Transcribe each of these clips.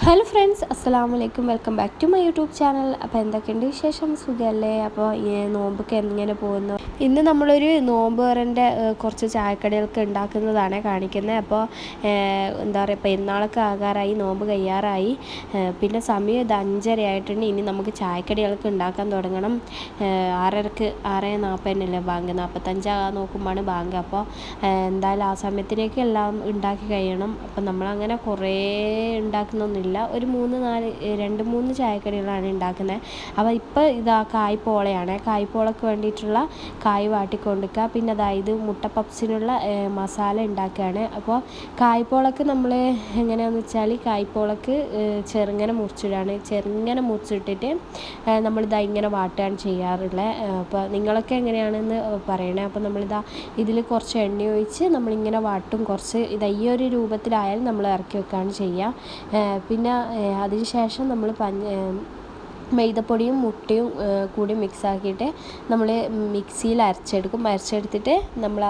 Hello friends, അസ്സലാമു അലൈക്കും. Welcome back to my YouTube channel. അപ്പോൾ എന്തൊക്കെയുണ്ട് വിശേഷം? സുഖമല്ലേ? അപ്പോൾ നോമ്പൊക്കെ എങ്ങനെ പോകുന്നു? ഇന്ന് നമ്മളൊരു നോമ്പ് തുറൻ്റെ കുറച്ച് ചായക്കടികൾക്ക് ഉണ്ടാക്കുന്നതാണ് കാണിക്കുന്നത്. അപ്പോൾ എന്താ പറയുക, പെരുന്നാളൊക്കെ ആകാറായി, നോമ്പ് കഴിയാറായി. പിന്നെ സമയം ഇത് 5:30 ആയിട്ടുണ്ട്. ഇനി നമുക്ക് ചായക്കടികൾക്ക് ഉണ്ടാക്കാൻ തുടങ്ങണം. 6:30 6:40 ബാങ്ക്, 45 നോക്കുമ്പോഴാണ് ബാങ്ക്. അപ്പോൾ എന്തായാലും ആ സമയത്തിലേക്ക് എല്ലാം ഉണ്ടാക്കി കഴിയണം. അപ്പം നമ്മളങ്ങനെ കുറേ ഉണ്ടാക്കുന്നൊന്നുമില്ല. ഒരു 2-3 ചായക്കടികളാണ് ഉണ്ടാക്കുന്നത്. അപ്പോൾ ഇപ്പോൾ ഇതാ കായ്പോളയാണ്. കായ്പോളയ്ക്ക് വേണ്ടിയിട്ടുള്ള കായ് വാട്ടിക്കൊണ്ടിരിക്കുക. പിന്നെ അതായത് മുട്ട പപ്സിനുള്ള മസാല ഉണ്ടാക്കുകയാണ്. അപ്പോൾ കായ്പോളയ്ക്ക് നമ്മൾ എങ്ങനെയാണെന്ന് വെച്ചാൽ, കായ്പോളയ്ക്ക് ചെറുങ്ങനെ മുറിച്ചിടുകയാണ്. ചെറുങ്ങനെ മുറിച്ചിട്ടിട്ട് നമ്മളിതാ ഇങ്ങനെ വാട്ടുകയാണ് ചെയ്യാറുള്ളത്. അപ്പോൾ നിങ്ങളൊക്കെ എങ്ങനെയാണെന്ന് പറയണേ. അപ്പോൾ നമ്മളിതാ ഇതിൽ കുറച്ച് എണ്ണ ഒഴിച്ച് നമ്മളിങ്ങനെ വാട്ടും. കുറച്ച് ഇതാ ഈ ഒരു രൂപത്തിലായാലും നമ്മൾ ഇറക്കി വെക്കുകയാണ് ചെയ്യുക. പിന്നെ അതിന് ശേഷം നമ്മൾ മൈദപ്പൊടിയും മുട്ടയും കൂടി മിക്സാക്കിയിട്ട് നമ്മൾ മിക്സിയിൽ അരച്ചെടുത്തിട്ട് നമ്മൾ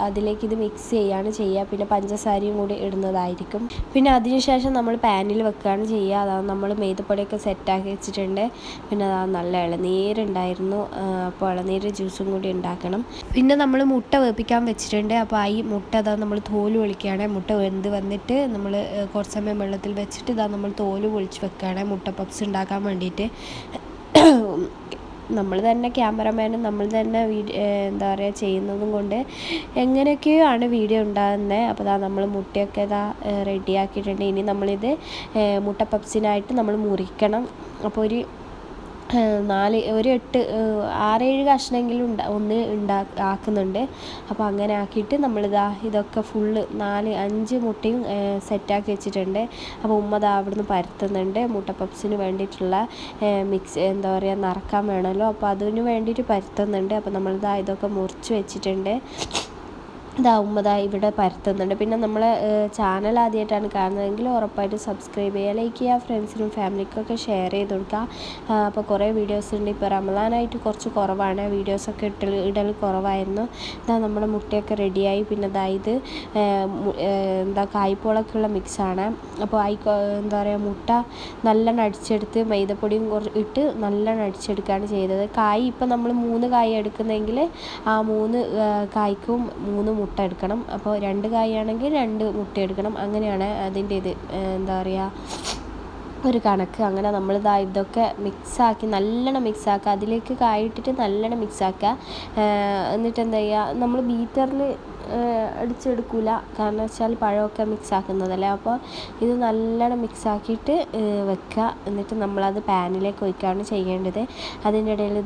അതിലേക്ക് ഇത് മിക്സ് ചെയ്യുകയാണ് ചെയ്യുക. പിന്നെ പഞ്ചസാരയും കൂടി ഇടുന്നതായിരിക്കും. പിന്നെ അതിന് ശേഷം നമ്മൾ പാനിൽ വെക്കുകയാണ് ചെയ്യുക. അതാണ് നമ്മൾ മൈദപ്പൊടിയൊക്കെ സെറ്റാക്കി വെച്ചിട്ടുണ്ട്. പിന്നെ നല്ല ഇളനീരുണ്ടായിരുന്നു. അപ്പോൾ ഇളനീര് ജ്യൂസും കൂടി ഉണ്ടാക്കണം. പിന്നെ നമ്മൾ മുട്ട വേപ്പിക്കാൻ വെച്ചിട്ടുണ്ട്. അപ്പോൾ ഈ മുട്ട നമ്മൾ തോല് പൊളിക്കുകയാണ്. മുട്ട വെന്ത് വന്നിട്ട് നമ്മൾ കുറച്ച് സമയം വെള്ളത്തിൽ വെച്ചിട്ട് നമ്മൾ തോല് പൊളിച്ച് വെക്കുകയാണ് മുട്ട പപ്സ് ഉണ്ടാക്കാൻ വേണ്ടിയിട്ട്. നമ്മൾ തന്നെ ക്യാമറമാനും നമ്മൾ തന്നെ എന്താ പറയുക ചെയ്യുന്നതും കൊണ്ട് എങ്ങനെയൊക്കെയോ ആണ് വീഡിയോ ഉണ്ടാകുന്നത്. അപ്പോൾ നമ്മൾ മുട്ടയൊക്കെ റെഡിയാക്കിയിട്ടുണ്ട്. ഇനി നമ്മളിത് മുട്ട പപ്സിനായിട്ട് നമ്മൾ മുറിക്കണം. അപ്പോൾ ഒരു 6-7 കഷ്ണമെങ്കിലും ആക്കുന്നുണ്ട്. അപ്പോൾ അങ്ങനെ ആക്കിയിട്ട് ഇതൊക്കെ ഫുള്ള് 4-5 മുട്ടയും സെറ്റാക്കി വെച്ചിട്ടുണ്ട്. അപ്പോൾ ഉമ്മ അവിടുന്ന് പരത്തുന്നുണ്ട്. മുട്ട പപ്സിന് വേണ്ടിയിട്ടുള്ള മിക്സ് എന്താ പറയുക, നിറക്കാൻ വേണമല്ലോ. അപ്പോൾ അതിന് വേണ്ടിയിട്ട് പരത്തുന്നുണ്ട്. അപ്പോൾ ഇതൊക്കെ മുറിച്ച് വെച്ചിട്ടുണ്ട്. ഉമ്മ ഇവിടെ പരത്തുന്നുണ്ട്. പിന്നെ നമ്മൾ ചാനൽ ആദ്യമായിട്ടാണ് കാണുന്നതെങ്കിൽ ഉറപ്പായിട്ടും സബ്സ്ക്രൈബ് ചെയ്യുക, ലൈക്ക് ചെയ്യുക, ഫ്രണ്ട്സിനും ഫാമിലിക്കൊക്കെ ഷെയർ ചെയ്ത് കൊടുക്കുക. അപ്പോൾ കുറേ വീഡിയോസ് ഉണ്ട്. ഇപ്പോൾ റമളാനായിട്ട് കുറച്ച് കുറവാണ്, വീഡിയോസൊക്കെ ഇടൽ കുറവായിരുന്നു. നമ്മുടെ മുട്ടയൊക്കെ റെഡിയായി. പിന്നെ ഇത് കായ്പോളൊക്കെയുള്ള മിക്സാണ്. അപ്പോൾ എന്താ പറയുക, മുട്ട നല്ലോണം അടിച്ചെടുത്ത് മൈദപ്പൊടിയും ഇട്ട് നല്ലോണം അടിച്ചെടുക്കുകയാണ് ചെയ്തത്. കായ് ഇപ്പം നമ്മൾ 3 കായ് എടുക്കുന്നതെങ്കിൽ ആ 3 കായ്ക്കും 3 മുട്ട എടുക്കണം. അപ്പോൾ 2 കായാണെങ്കിൽ 2 മുട്ട എടുക്കണം. അങ്ങനെയാണ് അതിൻ്റെ എന്താ പറയുക, ഒരു കണക്ക്. അങ്ങനെ നമ്മൾ ഇതൊക്കെ മിക്സാക്കി നല്ലോണം മിക്സാക്കുക. അതിലേക്ക് കായിട്ടിട്ട് നല്ലോണം മിക്സാക്കുക. എന്നിട്ട് എന്താ ചെയ്യുക, നമ്മൾ ബീറ്ററിൽ അടിച്ചെടുക്കില്ല. കാരണം വെച്ചാൽ പഴമൊക്കെ മിക്സാക്കുന്നതല്ലേ. അപ്പോൾ ഇത് നല്ലോണം മിക്സാക്കിയിട്ട് വെക്കുക. എന്നിട്ട് നമ്മളത് പാനിലേക്ക് ഒഴിക്കുകയാണ് ചെയ്യേണ്ടത്. അതിൻ്റെ ഇടയിൽ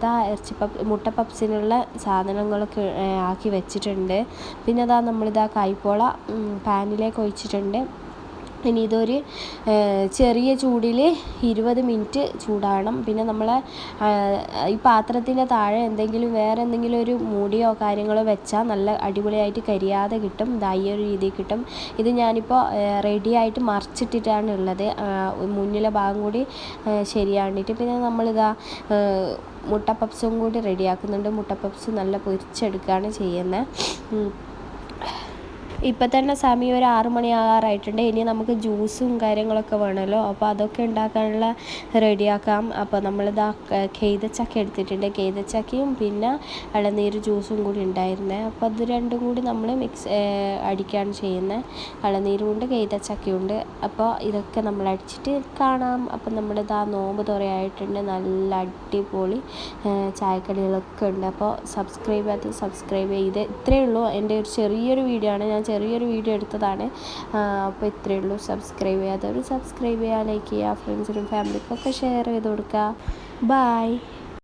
മുട്ട പപ്സിനുള്ള സാധനങ്ങളൊക്കെ ആക്കി വെച്ചിട്ടുണ്ട്. പിന്നെ കായ്പോള പാനിലേക്ക് ഒഴിച്ചിട്ടുണ്ട്. ഇനി ഇതൊരു ചെറിയ ചൂടിൽ 20 മിനിറ്റ് ചൂടാകണം. പിന്നെ നമ്മൾ ഈ പാത്രത്തിൻ്റെ താഴെ വേറെ എന്തെങ്കിലും ഒരു മൂടിയോ കാര്യങ്ങളോ വെച്ചാൽ നല്ല അടിപൊളിയായിട്ട് കരിയാതെ കിട്ടും. ഈ ഒരു രീതിയിൽ കിട്ടും. ഇത് ഞാനിപ്പോൾ റെഡിയായിട്ട് മറിച്ചിട്ടിട്ടാണ് ഉള്ളത്, മുന്നിലെ ഭാഗം കൂടി ശരിയാണ്ടിട്ട്. പിന്നെ മുട്ട പപ്സും കൂടി റെഡിയാക്കുന്നുണ്ട്. മുട്ട പപ്സ് നല്ല പൊരിച്ചെടുക്കുകയാണ് ചെയ്യുന്നത്. ഇപ്പം തന്നെ സമയം ഒരു 6 മണി ആകാറായിട്ടുണ്ട്. ഇനി നമുക്ക് ജ്യൂസും കാര്യങ്ങളൊക്കെ വേണമല്ലോ. അപ്പോൾ അതൊക്കെ ഉണ്ടാക്കാനുള്ള റെഡിയാക്കാം. അപ്പോൾ കെയ്തച്ചക്ക എടുത്തിട്ടുണ്ട്. കെയ്തച്ചക്കയും പിന്നെ ഇളനീര് ജ്യൂസും കൂടി ഉണ്ടായിരുന്നത്. അപ്പോൾ അത് രണ്ടും കൂടി നമ്മൾ അടിക്കുകയാണ് ചെയ്യുന്നത്. ഇളനീരുമുണ്ട് കെയ്തച്ചക്കയുണ്ട്. അപ്പോൾ ഇതൊക്കെ നമ്മൾ അടിച്ചിട്ട് കാണാം. അപ്പം നോമ്പ് തുറയായിട്ടുണ്ട്. നല്ല അടിപൊളി ചായക്കടികളൊക്കെ ഉണ്ട്. അപ്പോൾ സബ്സ്ക്രൈബ് ചെയ്ത് ഇത്രയേ ഉള്ളൂ. എൻ്റെ ഒരു ചെറിയൊരു വീഡിയോ ആണ്, ഞാൻ ചെറിയൊരു വീഡിയോ എടുത്തതാണ്. അപ്പോൾ ഇത്രയേ ഉള്ളൂ. സബ്സ്ക്രൈബ് ചെയ്യാത്തവർ സബ്സ്ക്രൈബ് ചെയ്യുക, ലൈക്ക് ചെയ്യുക, ഫ്രണ്ട്സിനും ഫാമിലിക്കൊക്കെ ഷെയർ ചെയ്ത് കൊടുക്കുക. ബൈ.